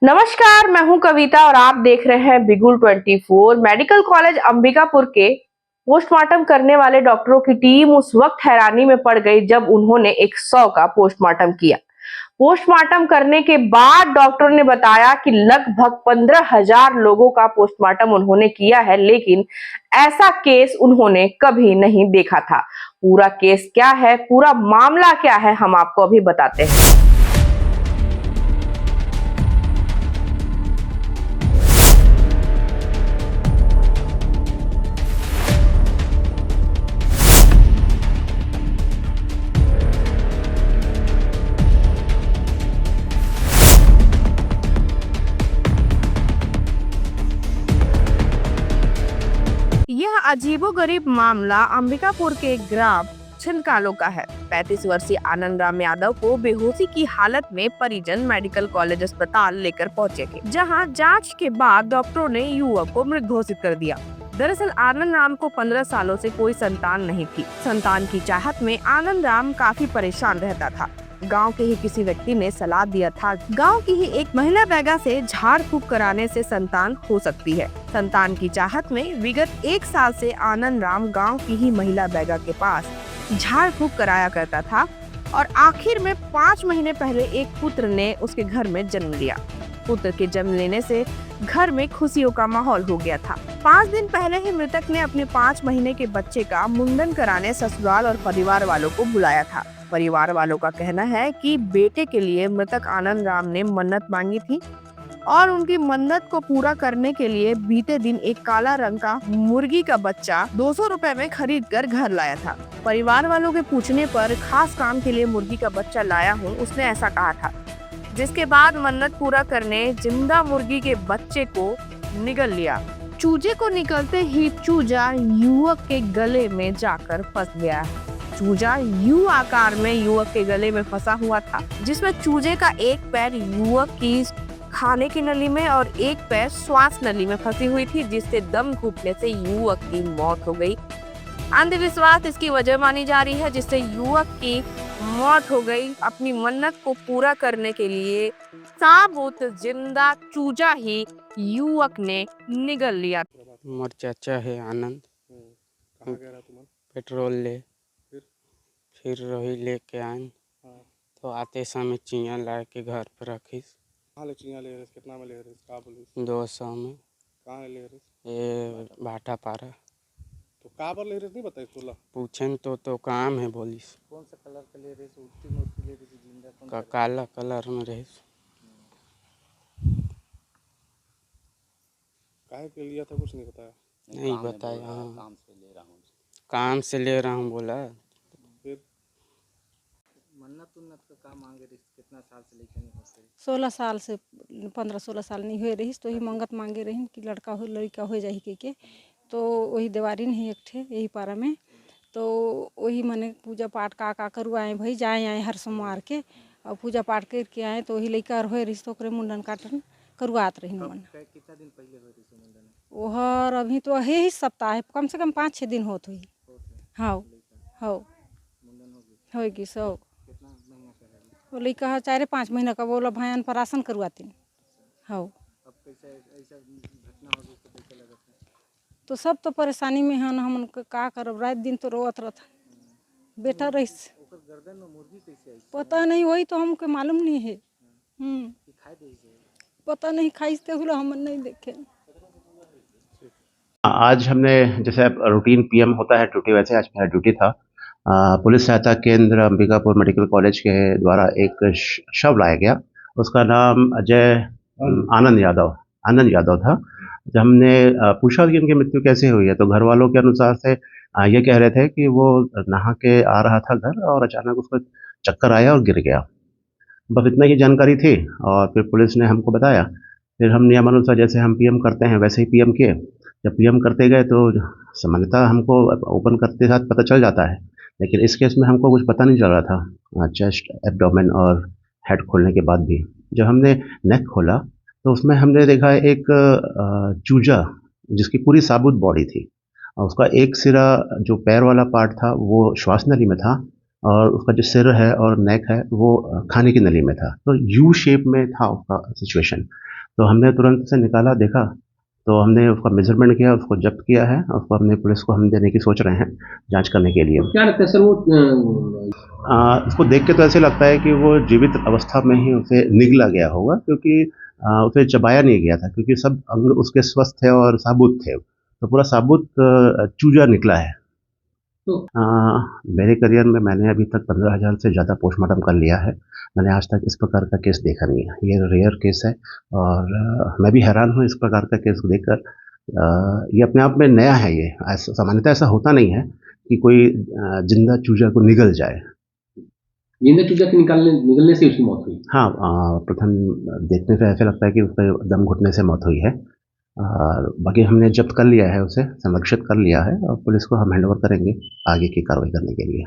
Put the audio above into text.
नमस्कार, मैं हूं कविता और आप देख रहे हैं बिगुल 24। मेडिकल कॉलेज अंबिकापुर के पोस्टमार्टम करने वाले डॉक्टरों की टीम उस वक्त हैरानी में पड़ गई जब उन्होंने 100 का पोस्टमार्टम किया। पोस्टमार्टम करने के बाद डॉक्टरों ने बताया कि लगभग 15,000 लोगों का पोस्टमार्टम उन्होंने किया है, लेकिन ऐसा केस उन्होंने कभी नहीं देखा था। पूरा केस क्या है, पूरा मामला क्या है, हम आपको अभी बताते हैं। यह अजीबोगरीब मामला अंबिकापुर के ग्राम छिनकालो का है। 35 वर्षीय आनंद राम यादव को बेहोशी की हालत में परिजन मेडिकल कॉलेज अस्पताल लेकर पहुंचे थे, जहां जांच के बाद डॉक्टरों ने युवक को मृत घोषित कर दिया। दरअसल आनंद राम को 15 सालों से कोई संतान नहीं थी। संतान की चाहत में आनंद राम काफी परेशान रहता था। गांव के ही किसी व्यक्ति ने सलाह दिया था, गांव की ही एक महिला बैगा से झाड़ फूक कराने से संतान हो सकती है। संतान की चाहत में विगत 1 साल से आनंद राम गांव की ही महिला बैगा के पास झाड़ फूक कराया करता था और आखिर में 5 महीने पहले एक पुत्र ने उसके घर में जन्म लिया। पुत्र के जन्म लेने से घर में खुशियों का माहौल हो गया था। 5 दिन पहले ही मृतक ने अपने 5 महीने के बच्चे का मुंडन कराने ससुराल और परिवार वालों को बुलाया था। परिवार वालों का कहना है कि बेटे के लिए मृतक आनंद राम ने मन्नत मांगी थी और उनकी मन्नत को पूरा करने के लिए बीते दिन एक काला रंग का मुर्गी का बच्चा 200 रुपए में खरीद कर घर लाया था। परिवार वालों के पूछने पर खास काम के लिए मुर्गी का बच्चा लाया हूँ, उसने ऐसा कहा था। जिसके बाद मन्नत पूरा करने जिंदा मुर्गी के बच्चे को निगल लिया। चूजे को निकलते ही चूजा युवक के गले में जाकर फंस गया। चूजा यू आकार में युवक के गले में फंसा हुआ था, जिसमें चूजे का एक पैर युवक की खाने की नली में और एक पैर श्वास नली में फंसी हुई थी, जिससे दम घुटने से युवक की मौत हो गई। अंधविश्वास इसकी वजह मानी जा रही है, जिससे युवक की मौत हो गई। अपनी मन्नत को पूरा करने के लिए साबुत जिंदा चूजा ही युवक ने निगल लिया। मोर चाचा है आनंद। कहाँ गया रहा तुम? पेट्रोल ले फिर? फिर रही लेके आए। हाँ। तो आते समय चिंया ला के घर पर रखीस। कहाँ ले चिंया ले रहे? कितना में ले रहे? कहाँ बोली? 200 में। कहाँ ले रहे? ये भाटा पारा। तो कहाँ पर ले रहे नहीं बताई तोला? पूछन तो काम है बोलिस। कौन सा कलर का ले रहे? उल्टी मूर्ति ले रही जिंदा कौन सा? काला कलर में रहे। काहे के लिया था कुछ नहीं बताया? नहीं बताया। हाँ, काम से ले रहा हूँ बोला। फिर मन्नत उन्नत का काम मांगे रही? कितना साल से लेकर नहीं होते? 16 साल से 15-16 साल नहीं हुए रही तो ही मंगत मांगे रही कि लड़का हो लड़का हो जाही के तो वही देवारी नहीं एक ठे यही पारा में, तो वही मैंने पूजा पाठ का करवाए भाई जाए आए हर सोमवार के और पूजा पाठ करके आए तो वही लड़का हो रही तो ओकरे मुंडन काटन करवात रही मन। कितना दिन पहले हुई थी मुंडन? ओहर अभी तो यही सप्ताह है, कम से कम 5-6 दिन होत हुई। हाँ हाँ मुंडन होगी सो कितना महीना का है? वो लड़का 4-5 महीना का बोला भयान परासन करवाते। हाँ अब कैसे ऐसा घटना हो गई तो कैसे लगा था? तो सब तो परेशानी में है ना, हम का करब, रात दिन तो रोवत रहता बेटा रही। ओकर गर्दन में मुर्गी कैसे आई? पता नहीं, वही तो हमको मालूम नहीं है। कि खाए दे से? पता नहीं खाइते हुए हम नहीं देखे। आज हमने जैसे रूटीन पीएम होता है ड्यूटी, वैसे आज मेरा ड्यूटी था। पुलिस सहायता केंद्र अंबिकापुर मेडिकल कॉलेज के द्वारा एक शव लाया गया। उसका नाम अजय आनंद यादव था। जब हमने पूछा कि उनकी मृत्यु कैसे हुई है तो घर वालों के अनुसार से ये कह रहे थे कि वो नहा के आ रहा था घर और अचानक उसको चक्कर आया और गिर गया। बस इतना ही जानकारी थी और फिर पुलिस ने हमको बताया। फिर हम नियमानुसार जैसे हम पीएम करते हैं वैसे ही पीएम किए। जब पीएम करते गए तो सामान्यतः हमको ओपन करते साथ पता चल जाता है, लेकिन इस केस में हमको कुछ पता नहीं चल रहा था चेस्ट, एब्डोमेन और हेड खोलने के बाद भी। जब हमने नेक खोला तो उसमें हमने देखा एक चूजा जिसकी पूरी साबुत बॉडी थी और उसका एक सिरा जो पैर वाला पार्ट था वो श्वास नली में था और उसका जो सिर है और नेक है वो खाने की नली में था। तो यू शेप में था उसका सिचुएशन। तो हमने तुरंत से निकाला, देखा तो हमने उसका मेजरमेंट किया, उसको जब्त किया है, उसको हमने पुलिस को हम देने की सोच रहे हैं जांच करने के लिए। क्या लगता है सर वो इसको देख के तो ऐसे लगता है कि वो जीवित अवस्था में ही उसे निगला गया होगा, क्योंकि उसे चबाया नहीं गया था, क्योंकि सब अंग उसके स्वस्थ थे और साबुत थे, तो पूरा साबुत चूजा निकला है। तो मेरे करियर में मैंने अभी तक 15,000 से ज़्यादा पोस्टमार्टम कर लिया है। मैंने आज तक इस प्रकार का केस देखा नहीं है, ये रेयर केस है और मैं भी हैरान हूँ इस प्रकार का केस देखकर। ये अपने आप में नया है, ये ऐसा सामान्यतः ऐसा होता नहीं है कि कोई जिंदा चूजा को निगल जाए। जिंदा चूजा के निगलने से उसकी मौत हुई। हाँ, प्रथम देखने से ऐसा लगता है कि उसका दम घुटने से मौत हुई है और बाकी हमने जब्त कर लिया है, उसे संरक्षित कर लिया है और पुलिस को हम हैंडओवर करेंगे आगे की कार्रवाई करने के लिए।